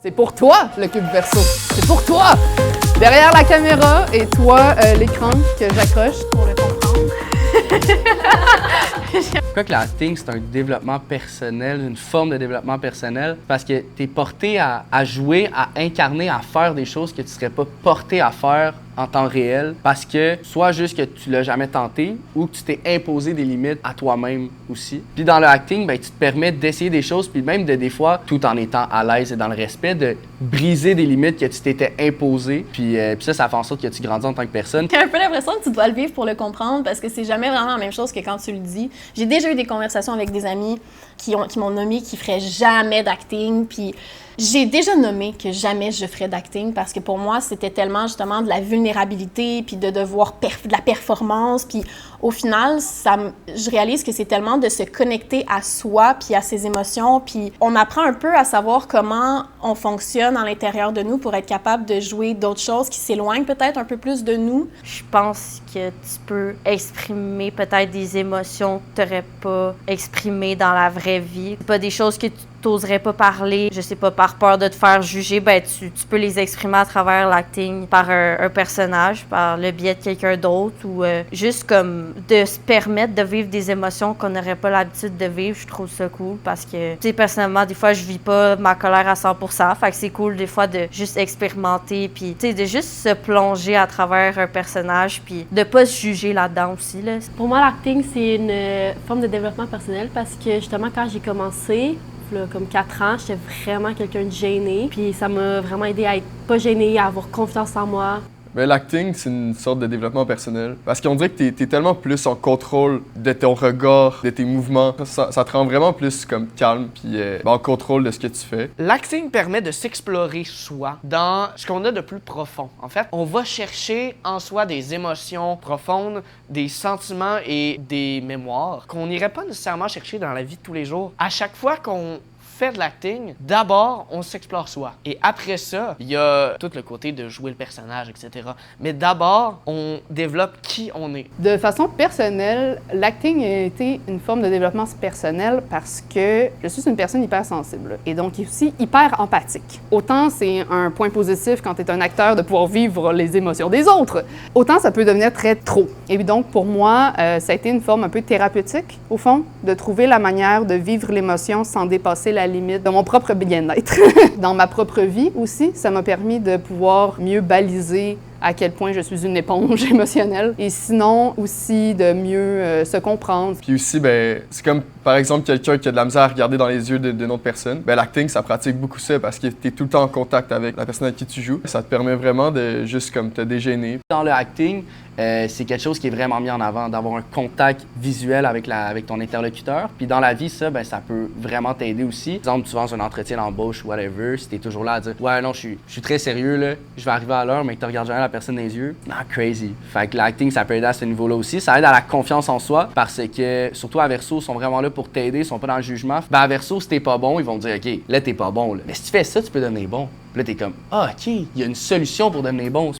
C'est pour toi, le cube Verseau. C'est pour toi! Derrière la caméra et toi, l'écran que j'accroche pour le comprendre. Pourquoi que l'acting, c'est un développement personnel, une forme de développement personnel? Parce que tu es porté à jouer, à incarner, à faire des choses que tu serais pas porté à faire en temps réel, parce que soit juste que tu l'as jamais tenté ou que tu t'es imposé des limites à toi-même aussi. Puis dans le acting, ben, tu te permets d'essayer des choses, puis même de des fois, tout en étant à l'aise et dans le respect, de briser des limites que tu t'étais imposées. Puis ça fait en sorte que tu grandis en tant que personne. J'ai un peu l'impression que tu dois le vivre pour le comprendre, parce que c'est jamais vraiment la même chose que quand tu le dis. J'ai déjà eu des conversations avec des amis qui m'ont nommé qu'ils feraient jamais d'acting, puis j'ai déjà nommé que jamais je ferais d'acting parce que pour moi, c'était tellement justement de la vulnérabilité puis de devoir de la performance. Puis au final, je réalise que c'est tellement de se connecter à soi puis à ses émotions. Puis on apprend un peu à savoir comment on fonctionne à l'intérieur de nous pour être capable de jouer d'autres choses qui s'éloignent peut-être un peu plus de nous. Je pense que tu peux exprimer peut-être des émotions que tu n'aurais pas exprimées dans la vraie vie. C'est pas des choses que tu t'oserais pas parler, je sais pas, par peur de te faire juger, ben tu peux les exprimer à travers l'acting par un personnage, par le biais de quelqu'un d'autre ou juste comme de se permettre de vivre des émotions qu'on n'aurait pas l'habitude de vivre. Je trouve ça cool parce que, tu sais, personnellement, des fois, je vis pas ma colère à 100%, fait que c'est cool des fois de juste expérimenter puis, tu sais, de juste se plonger à travers un personnage puis de pas se juger là-dedans aussi, là. Pour moi, l'acting, c'est une forme de développement personnel parce que, justement, quand j'ai commencé, là, comme 4 ans, j'étais vraiment quelqu'un de gêné. Puis ça m'a vraiment aidé à être pas gênée, à avoir confiance en moi. Ben, l'acting, c'est une sorte de développement personnel. Parce qu'on dirait que t'es tellement plus en contrôle de ton regard, de tes mouvements. Ça te rend vraiment plus comme calme puis en contrôle de ce que tu fais. L'acting permet de s'explorer soi dans ce qu'on a de plus profond. En fait, on va chercher en soi des émotions profondes, des sentiments et des mémoires qu'on n'irait pas nécessairement chercher dans la vie de tous les jours. À chaque fois qu'on fait de l'acting, d'abord, on s'explore soi. Et après ça, il y a tout le côté de jouer le personnage, etc. Mais d'abord, on développe qui on est. De façon personnelle, l'acting a été une forme de développement personnel parce que je suis une personne hypersensible et donc aussi hyper empathique. Autant c'est un point positif quand tu es un acteur de pouvoir vivre les émotions des autres, autant ça peut devenir très trop. Et donc pour moi, ça a été une forme un peu thérapeutique, au fond, de trouver la manière de vivre l'émotion sans dépasser la limite de mon propre bien-être. Dans ma propre vie aussi, ça m'a permis de pouvoir mieux baliser à quel point je suis une éponge émotionnelle et sinon aussi de mieux se comprendre. Puis aussi, ben, c'est comme par exemple quelqu'un qui a de la misère à regarder dans les yeux d'une autre personne. Ben, l'acting, ça pratique beaucoup ça parce que t'es tout le temps en contact avec la personne avec qui tu joues. Ça te permet vraiment de juste comme te dégêner. Dans le acting, c'est quelque chose qui est vraiment mis en avant, d'avoir un contact visuel avec ton interlocuteur. Puis dans la vie, ça, ben, ça peut vraiment t'aider aussi. Par exemple, tu vas dans un entretien d'embauche ou whatever, si t'es toujours là à dire « Ouais, non, je suis très sérieux, là, je vais arriver à l'heure, mais que tu regardes jamais la personne dans les yeux. » Non, crazy. Fait que l'acting, ça peut aider à ce niveau-là aussi. Ça aide à la confiance en soi parce que, surtout à Verseau, ils sont vraiment là pour t'aider, ils sont pas dans le jugement. Ben à Verseau, si t'es pas bon, ils vont te dire « OK, là, t'es pas bon, là. Mais si tu fais ça, tu peux devenir bon. » Puis là, t'es comme « Ah, OK, il y a une solution pour devenir bon. »